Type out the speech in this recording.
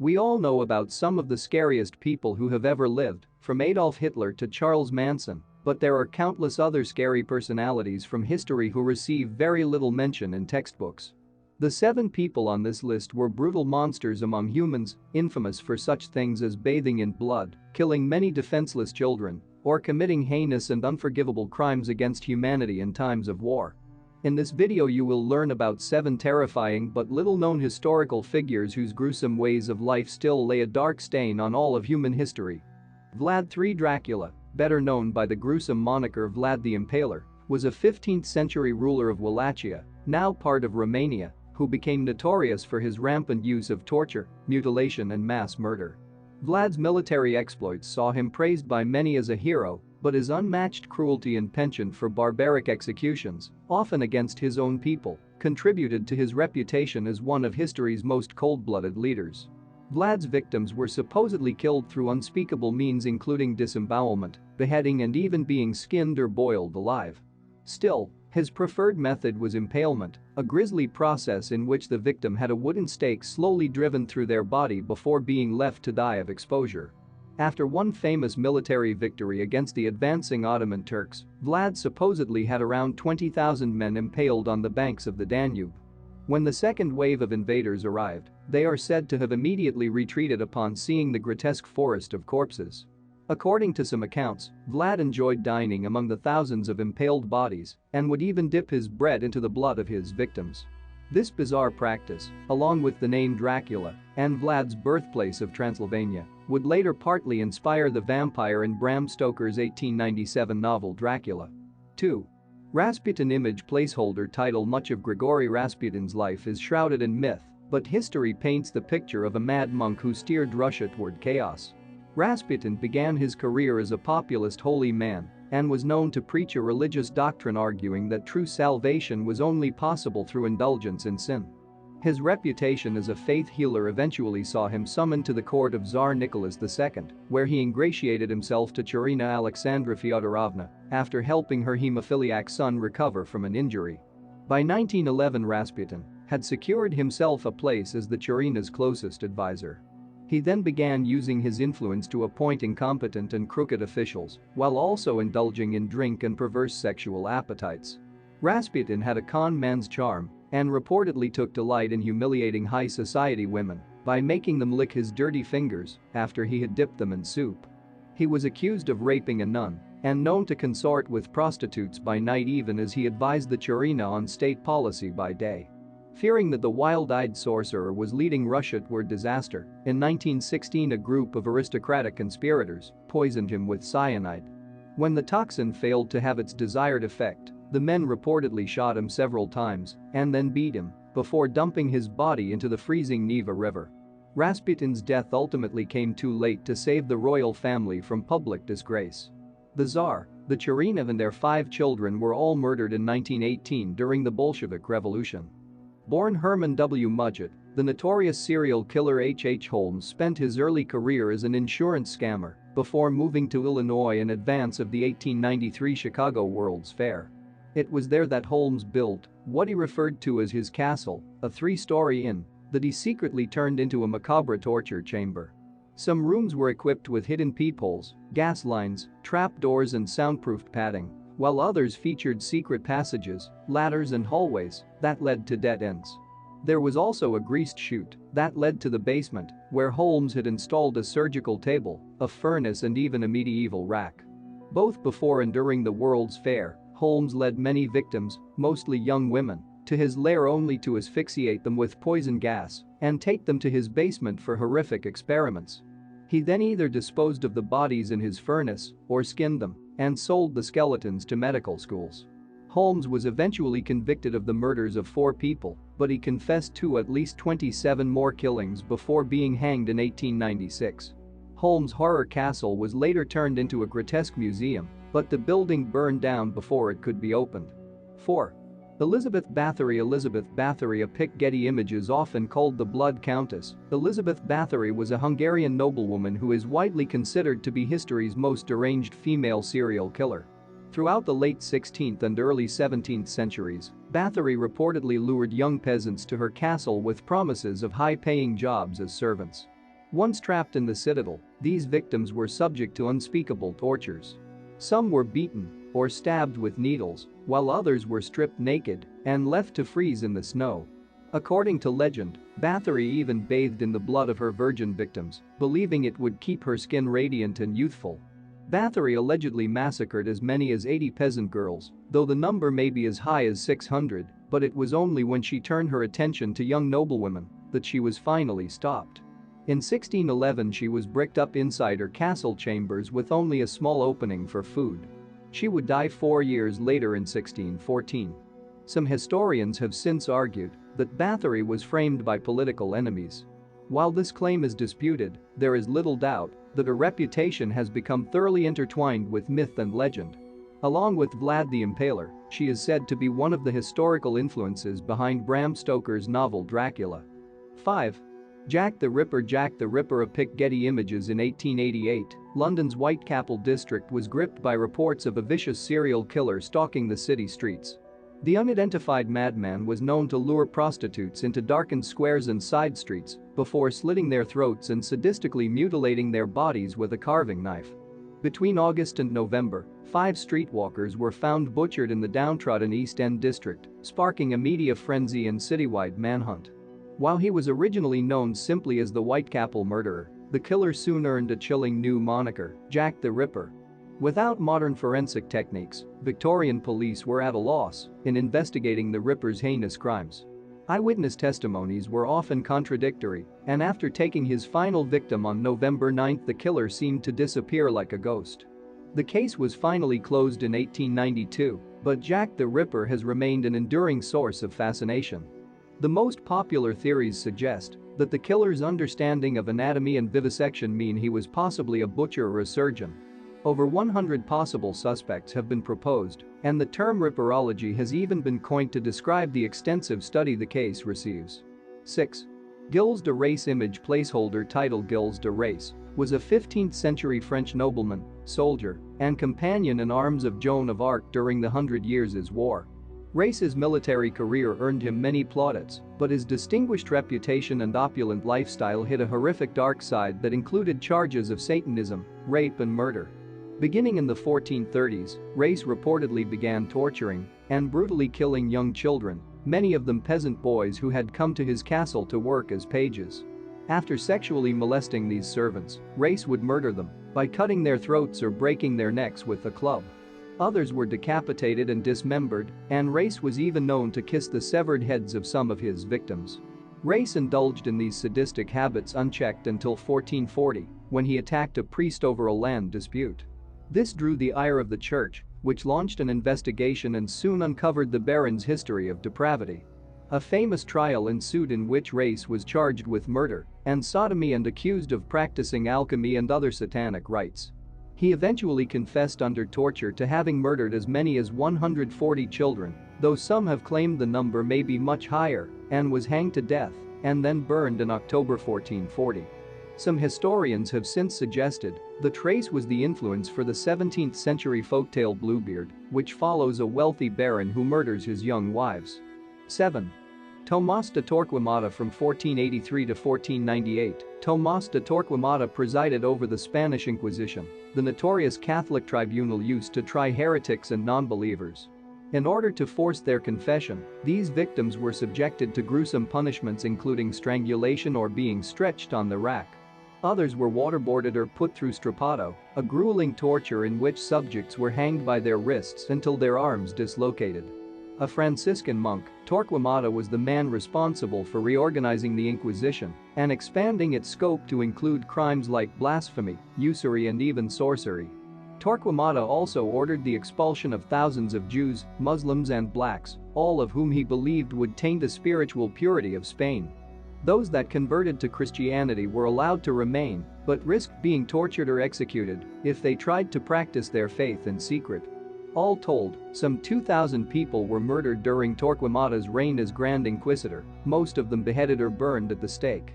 We all know about some of the scariest people who have ever lived, from Adolf Hitler to Charles Manson, but there are countless other scary personalities from history who receive very little mention in textbooks. The 7 people on this list were brutal monsters among humans, infamous for such things as bathing in blood, killing many defenseless children, or committing heinous and unforgivable crimes against humanity in times of war. In this video you will learn about 7 terrifying but little-known historical figures whose gruesome ways of life still lay a dark stain on all of human history. Vlad III Dracula, better known by the gruesome moniker Vlad the Impaler, was a 15th-century ruler of Wallachia, now part of Romania, who became notorious for his rampant use of torture, mutilation and mass murder. Vlad's military exploits saw him praised by many as a hero, but his unmatched cruelty and penchant for barbaric executions, often against his own people, contributed to his reputation as one of history's most cold-blooded leaders. Vlad's victims were supposedly killed through unspeakable means including disembowelment, beheading and even being skinned or boiled alive. Still, his preferred method was impalement, a grisly process in which the victim had a wooden stake slowly driven through their body before being left to die of exposure. After one famous military victory against the advancing Ottoman Turks, Vlad supposedly had around 20,000 men impaled on the banks of the Danube. When the second wave of invaders arrived, they are said to have immediately retreated upon seeing the grotesque forest of corpses. According to some accounts, Vlad enjoyed dining among the thousands of impaled bodies and would even dip his bread into the blood of his victims. This bizarre practice, along with the name Dracula and Vlad's birthplace of Transylvania, would later partly inspire the vampire in Bram Stoker's 1897 novel Dracula. 2. Rasputin image placeholder title. Much of Grigory Rasputin's life is shrouded in myth, but history paints the picture of a mad monk who steered Russia toward chaos. Rasputin began his career as a populist holy man and was known to preach a religious doctrine arguing that true salvation was only possible through indulgence in sin. His reputation as a faith healer eventually saw him summoned to the court of Tsar Nicholas II, where he ingratiated himself to Tsarina Alexandra Fyodorovna after helping her hemophiliac son recover from an injury. By 1911, Rasputin had secured himself a place as the Tsarina's closest advisor. He then began using his influence to appoint incompetent and crooked officials, while also indulging in drink and perverse sexual appetites. Rasputin had a con man's charm and reportedly took delight in humiliating high society women by making them lick his dirty fingers after he had dipped them in soup. He was accused of raping a nun and known to consort with prostitutes by night even as he advised the Tsarina on state policy by day. Fearing that the wild-eyed sorcerer was leading Russia toward disaster, in 1916 a group of aristocratic conspirators poisoned him with cyanide. When the toxin failed to have its desired effect, the men reportedly shot him several times and then beat him before dumping his body into the freezing Neva River. Rasputin's death ultimately came too late to save the royal family from public disgrace. The Tsar, the Tsarina and their 5 children were all murdered in 1918 during the Bolshevik Revolution. Born Herman W. Mudgett, the notorious serial killer H. Holmes spent his early career as an insurance scammer before moving to Illinois in advance of the 1893 Chicago World's Fair. It was there that Holmes built what he referred to as his castle, a 3-story inn that he secretly turned into a macabre torture chamber. Some rooms were equipped with hidden peepholes, gas lines, trapdoors and soundproofed padding, while others featured secret passages, ladders and hallways that led to dead ends. There was also a greased chute that led to the basement, where Holmes had installed a surgical table, a furnace and even a medieval rack. Both before and during the World's Fair, Holmes led many victims, mostly young women, to his lair only to asphyxiate them with poison gas and take them to his basement for horrific experiments. He then either disposed of the bodies in his furnace or skinned them and sold the skeletons to medical schools. Holmes was eventually convicted of the murders of 4 people, but he confessed to at least 27 more killings before being hanged in 1896. Holmes' horror castle was later turned into a grotesque museum, but the building burned down before it could be opened. 4. Elizabeth Bathory, a pic. Getty Images. Often called the Blood Countess, Elizabeth Bathory was a Hungarian noblewoman who is widely considered to be history's most deranged female serial killer. Throughout the late 16th and early 17th centuries, Bathory reportedly lured young peasants to her castle with promises of high-paying jobs as servants. Once trapped in the citadel, these victims were subject to unspeakable tortures. Some were beaten or stabbed with needles, while others were stripped naked and left to freeze in the snow. According to legend, Bathory even bathed in the blood of her virgin victims, believing it would keep her skin radiant and youthful. Bathory allegedly massacred as many as 80 peasant girls, though the number may be as high as 600, but it was only when she turned her attention to young noblewomen that she was finally stopped. In 1611 she was bricked up inside her castle chambers with only a small opening for food. She would die 4 years later in 1614. Some historians have since argued that Bathory was framed by political enemies. While this claim is disputed, there is little doubt that her reputation has become thoroughly intertwined with myth and legend. Along with Vlad the Impaler, she is said to be one of the historical influences behind Bram Stoker's novel Dracula. 5. Jack the Ripper. Jack the Ripper. A pic. Getty Images. In 1888, London's Whitechapel district was gripped by reports of a vicious serial killer stalking the city streets. The unidentified madman was known to lure prostitutes into darkened squares and side streets before slitting their throats and sadistically mutilating their bodies with a carving knife. Between August and November, 5 streetwalkers were found butchered in the downtrodden East End district, sparking a media frenzy and citywide manhunt. While he was originally known simply as the Whitechapel Murderer, the killer soon earned a chilling new moniker, Jack the Ripper. Without modern forensic techniques, Victorian police were at a loss in investigating the Ripper's heinous crimes. Eyewitness testimonies were often contradictory, and after taking his final victim on November 9, the killer seemed to disappear like a ghost. The case was finally closed in 1892, but Jack the Ripper has remained an enduring source of fascination. The most popular theories suggest that the killer's understanding of anatomy and vivisection mean he was possibly a butcher or a surgeon. Over 100 possible suspects have been proposed, and the term ripperology has even been coined to describe the extensive study the case receives. 6. Gilles de Rais. Image. Placeholder. Title. Gilles de Rais was a 15th-century French nobleman, soldier, and companion in arms of Joan of Arc during the Hundred Years' War. Rais's military career earned him many plaudits, but his distinguished reputation and opulent lifestyle hid a horrific dark side that included charges of Satanism, rape and murder. Beginning in the 1430s, Rais reportedly began torturing and brutally killing young children, many of them peasant boys who had come to his castle to work as pages. After sexually molesting these servants, Rais would murder them by cutting their throats or breaking their necks with a club. Others were decapitated and dismembered, and Rais was even known to kiss the severed heads of some of his victims. Rais indulged in these sadistic habits unchecked until 1440, when he attacked a priest over a land dispute. This drew the ire of the church, which launched an investigation and soon uncovered the baron's history of depravity. A famous trial ensued in which Rais was charged with murder and sodomy and accused of practicing alchemy and other satanic rites. He eventually confessed under torture to having murdered as many as 140 children, though some have claimed the number may be much higher, and was hanged to death and then burned in October 1440. Some historians have since suggested that Rais was the influence for the 17th-century folktale Bluebeard, which follows a wealthy baron who murders his young wives. 7. Tomás de Torquemada. From 1483 to 1498, Tomás de Torquemada presided over the Spanish Inquisition, the notorious Catholic tribunal used to try heretics and non-believers. In order to force their confession, these victims were subjected to gruesome punishments including strangulation or being stretched on the rack. Others were waterboarded or put through strappado, a grueling torture in which subjects were hanged by their wrists until their arms dislocated. A Franciscan monk, Torquemada was the man responsible for reorganizing the Inquisition and expanding its scope to include crimes like blasphemy, usury and even sorcery. Torquemada also ordered the expulsion of thousands of Jews, Muslims and blacks, all of whom he believed would taint the spiritual purity of Spain. Those that converted to Christianity were allowed to remain, but risked being tortured or executed if they tried to practice their faith in secret. All told, some 2,000 people were murdered during Torquemada's reign as Grand Inquisitor, most of them beheaded or burned at the stake.